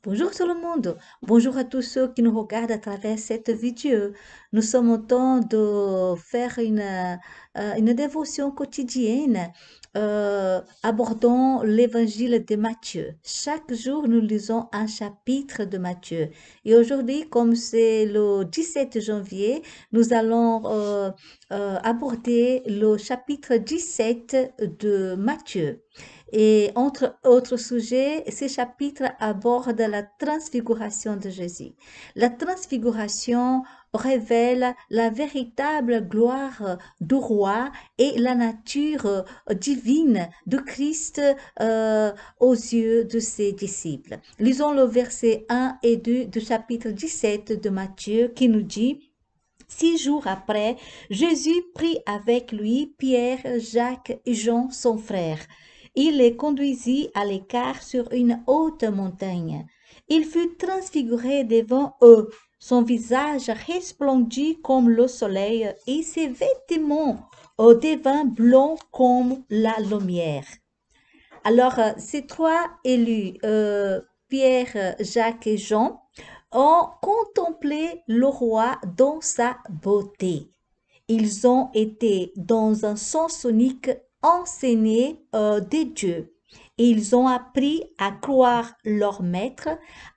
Bonjour tout le monde, bonjour à tous ceux qui nous regardent à travers cette vidéo. Nous sommes au temps de faire une dévotion quotidienne abordant l'évangile de Matthieu. Chaque jour, nous lisons un chapitre de Matthieu. Et aujourd'hui, comme c'est le 17 janvier, nous allons aborder le chapitre 17 de Matthieu. Et entre autres sujets, ces chapitres abordent la transfiguration de Jésus. La transfiguration révèle la véritable gloire du roi et la nature divine de Christ aux yeux de ses disciples. Lisons le verset 1 et 2 du chapitre 17 de Matthieu qui nous dit: 6 jours après, Jésus prit avec lui Pierre, Jacques et Jean, son frère. Il les conduisit à l'écart sur une haute montagne. Il fut transfiguré devant eux. Son visage resplendit comme le soleil et ses vêtements devinrent blancs comme la lumière. Alors, ces trois élus, Pierre, Jacques et Jean, ont contemplé le roi dans sa beauté. Ils ont été, dans un sens unique, enseignés des dieux. Ils ont appris à croire leur maître,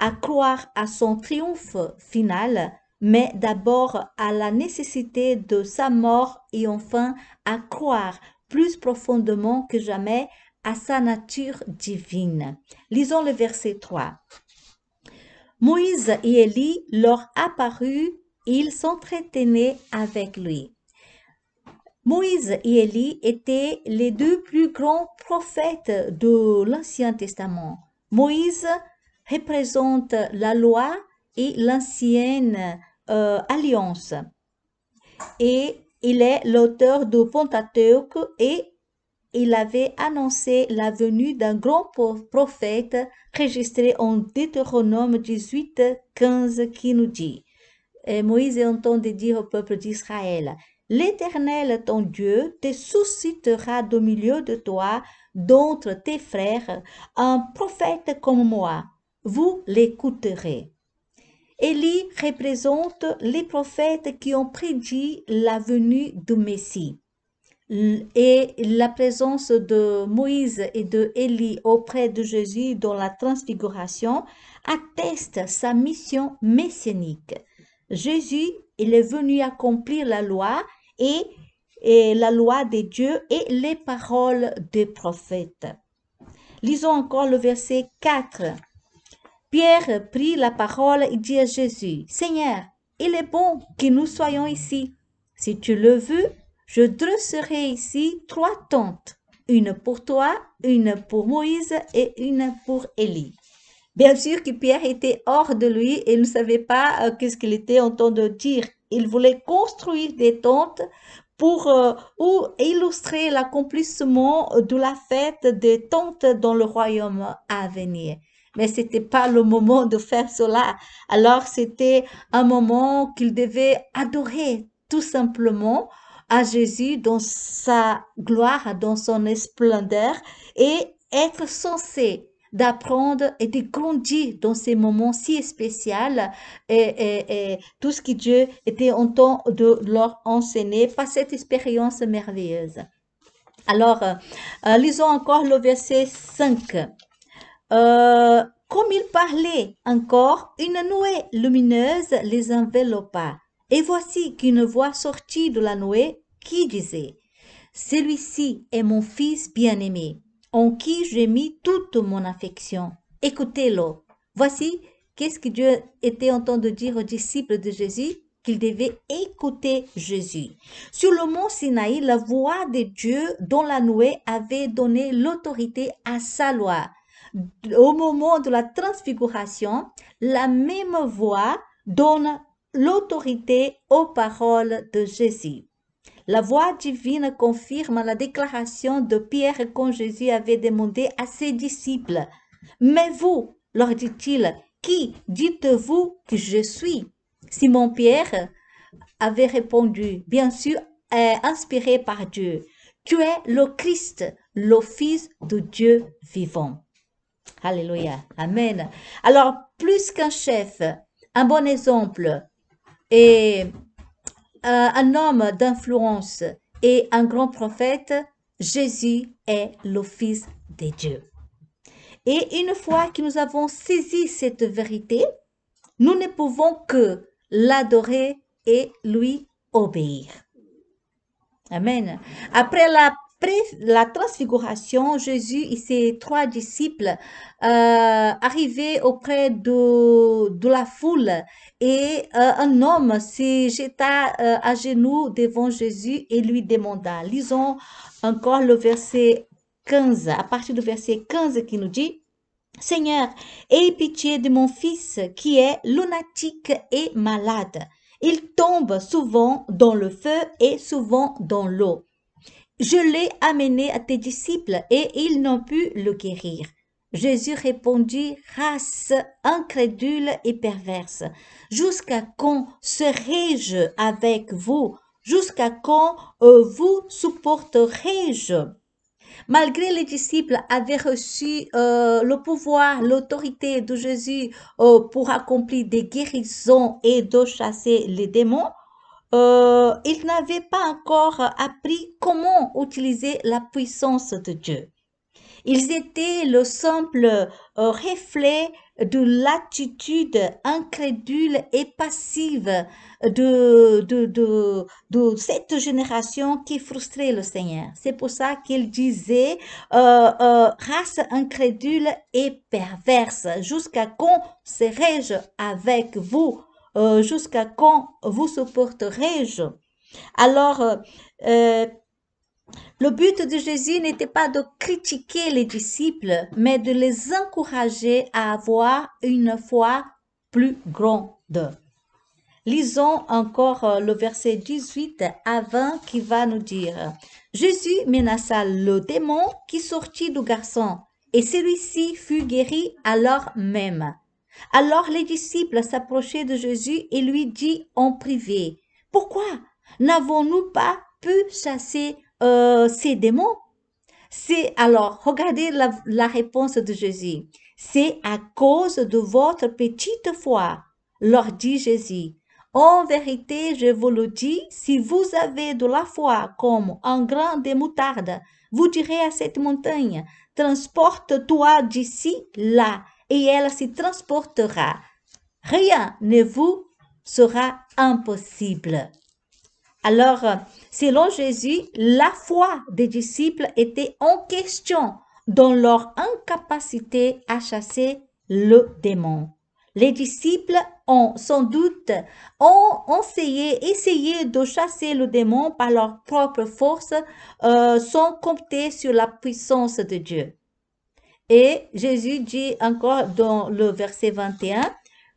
à croire à son triomphe final, mais d'abord à la nécessité de sa mort et enfin à croire plus profondément que jamais à sa nature divine. Lisons le verset 3. Moïse et Élie leur apparurent, ils s'entretenaient avec lui. Moïse et Élie étaient les deux plus grands prophètes de l'Ancien Testament. Moïse représente la loi et l'ancienne alliance. Et il est l'auteur du Pentateuque et il avait annoncé la venue d'un grand prophète registré en Deutéronome 18, 15 qui nous dit: Moïse entend dire au peuple d'Israël: L'Éternel, ton Dieu, te suscitera du milieu de toi, d'entre tes frères, un prophète comme moi. Vous l'écouterez. Élie représente les prophètes qui ont prédit la venue du Messie. Et la présence de Moïse et de Élie auprès de Jésus dans la transfiguration atteste sa mission messianique. Jésus, il est venu accomplir la loi et la loi des dieux et les paroles des prophètes. Lisons encore le verset 4. Pierre prit la parole et dit à Jésus: Seigneur, il est bon que nous soyons ici. Si tu le veux, je dresserai ici 3 tentes, une pour toi, une pour Moïse et une pour Élie. Bien sûr que Pierre était hors de lui et ne savait pas qu'est-ce qu'il était en train de dire. Il voulait construire des tentes pour illustrer l'accomplissement de la fête des tentes dans le royaume à venir. Mais ce n'était pas le moment de faire cela. Alors c'était un moment qu'il devait adorer tout simplement à Jésus dans sa gloire, dans son splendeur et être censé d'apprendre et de grandir dans ces moments si spéciaux et tout ce que Dieu était en train de leur enseigner par cette expérience merveilleuse. Alors, lisons encore le verset 5. Comme il parlait encore, une nuée lumineuse les enveloppa. Et voici qu'une voix sortit de la nuée qui disait: Celui-ci est mon fils bien-aimé, en qui j'ai mis toute mon affection. Écoutez-le. Voici qu'est-ce que Dieu était en train de dire aux disciples de Jésus, qu'ils devaient écouter Jésus. Sur le mont Sinaï, la voix de Dieu dont la nuée avait donné l'autorité à sa loi. Au moment de la transfiguration, la même voix donne l'autorité aux paroles de Jésus. La voix divine confirme la déclaration de Pierre quand Jésus avait demandé à ses disciples: Mais vous, leur dit-il, qui dites-vous que je suis? Simon Pierre avait répondu, bien sûr, inspiré par Dieu: Tu es le Christ, le Fils de Dieu vivant. Alléluia. Amen. Alors, plus qu'un chef, un bon exemple et un homme d'influence et un grand prophète, Jésus est le Fils de Dieu. Et une fois que nous avons saisi cette vérité, nous ne pouvons que l'adorer et lui obéir. Amen. Après la transfiguration, Jésus et ses trois disciples arrivaient auprès de la foule et un homme se jeta à genoux devant Jésus et lui demanda. Lisons encore le verset 15, à partir du verset 15 qui nous dit, Seigneur, aie pitié de mon fils qui est lunatique et malade. Il tombe souvent dans le feu et souvent dans l'eau. Je l'ai amené à tes disciples et ils n'ont pu le guérir. Jésus répondit, race incrédule et perverse, jusqu'à quand serai-je avec vous? Jusqu'à quand vous supporterai-je? Malgré les disciples avaient reçu le pouvoir, l'autorité de Jésus pour accomplir des guérisons et de chasser les démons, ils n'avaient pas encore appris comment utiliser la puissance de Dieu. Ils étaient le simple reflet de l'attitude incrédule et passive de cette génération qui frustrait le Seigneur. C'est pour ça qu'il disait race incrédule et perverse. Jusqu'à quand serai-je avec vous? Jusqu'à quand vous supporterai-je? Alors, le but de Jésus n'était pas de critiquer les disciples, mais de les encourager à avoir une foi plus grande. Lisons encore le verset 18 à 20 qui va nous dire, Jésus menaça le démon qui sortit du garçon, et celui-ci fut guéri alors même. Alors les disciples s'approchaient de Jésus et lui dit en privé, pourquoi n'avons-nous pas pu chasser ces démons? Regardez la réponse de Jésus. C'est à cause de votre petite foi, leur dit Jésus. En vérité, je vous le dis, si vous avez de la foi comme un grain de moutarde, vous direz à cette montagne, transporte-toi d'ici là, et elle s'y transportera. Rien ne vous sera impossible. Alors, selon Jésus, la foi des disciples était en question dans leur incapacité à chasser le démon. Les disciples ont sans doute essayé de chasser le démon par leur propre force sans compter sur la puissance de Dieu. Et Jésus dit encore dans le verset 21,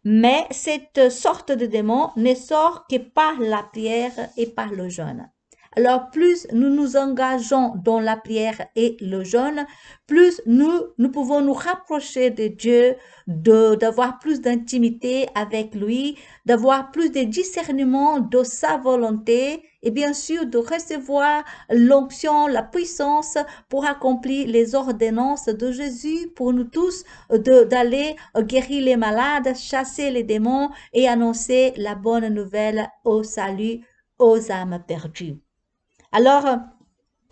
mais cette sorte de démon ne sort que par la prière et par le jeûne. Alors, plus nous nous engageons dans la prière et le jeûne, plus nous pouvons nous rapprocher de Dieu, d'avoir plus d'intimité avec lui, d'avoir plus de discernement de sa volonté et bien sûr de recevoir l'onction, la puissance pour accomplir les ordonnances de Jésus pour nous tous, d'aller guérir les malades, chasser les démons et annoncer la bonne nouvelle au salut aux âmes perdues. Alors,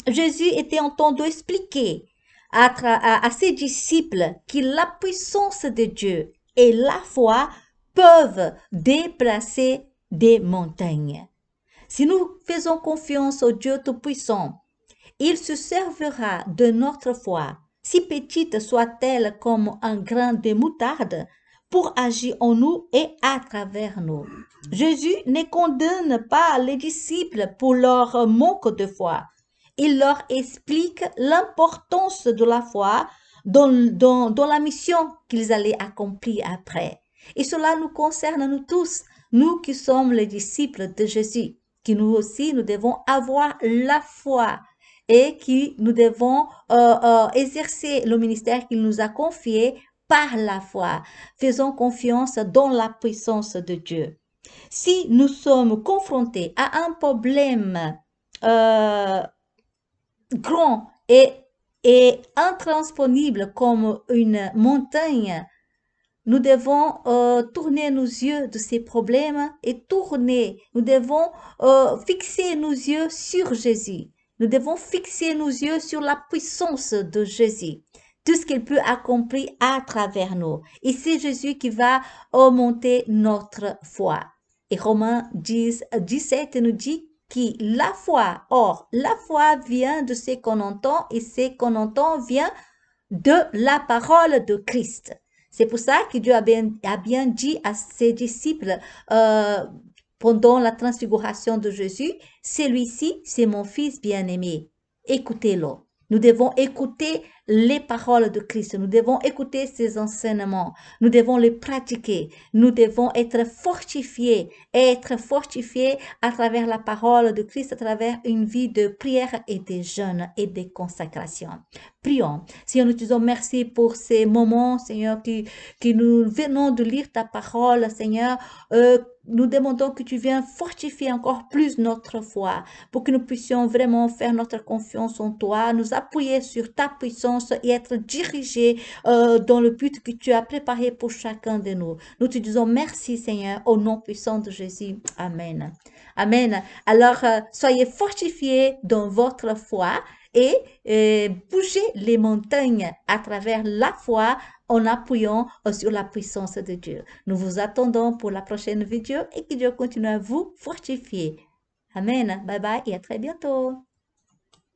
Jésus était en train d'expliquer à ses disciples que la puissance de Dieu et la foi peuvent déplacer des montagnes. Si nous faisons confiance au Dieu Tout-Puissant, il se servira de notre foi, si petite soit-elle comme un grain de moutarde, pour agir en nous et à travers nous. Jésus ne condamne pas les disciples pour leur manque de foi. Il leur explique l'importance de la foi dans la mission qu'ils allaient accomplir après. Et cela nous concerne nous tous, nous qui sommes les disciples de Jésus, qui nous aussi, nous devons avoir la foi et qui nous devons exercer le ministère qu'il nous a confié par la foi. Faisons confiance dans la puissance de Dieu. Si nous sommes confrontés à un problème grand et est intransponsible comme une montagne, nous devons tourner nos yeux de ces problèmes et nous devons fixer nos yeux sur Jésus. Nous devons fixer nos yeux sur la puissance de Jésus, tout ce qu'il peut accomplir à travers nous. Et c'est Jésus qui va augmenter notre foi. Et Romains 17 nous dit que la foi vient de ce qu'on entend et ce qu'on entend vient de la parole de Christ. C'est pour ça que Dieu a bien dit à ses disciples pendant la transfiguration de Jésus, celui-ci, c'est mon fils bien-aimé. Écoutez-le. Nous devons écouter les paroles de Christ. Nous devons écouter ses enseignements. Nous devons les pratiquer. Nous devons être fortifiés à travers la parole de Christ, à travers une vie de prière et de jeûne et de consécration. Prions. Seigneur, nous te disons merci pour ces moments, Seigneur, que nous venons de lire ta parole, Seigneur. Nous demandons que tu viennes fortifier encore plus notre foi pour que nous puissions vraiment faire notre confiance en toi, nous appuyer sur ta puissance et être dirigés dans le but que tu as préparé pour chacun de nous. Nous te disons merci, Seigneur, au nom puissant de Jésus. Amen. Amen. Alors, soyez fortifiés dans votre foi et bougez les montagnes à travers la foi en appuyant sur la puissance de Dieu. Nous vous attendons pour la prochaine vidéo et que Dieu continue à vous fortifier. Amen. Bye bye et à très bientôt.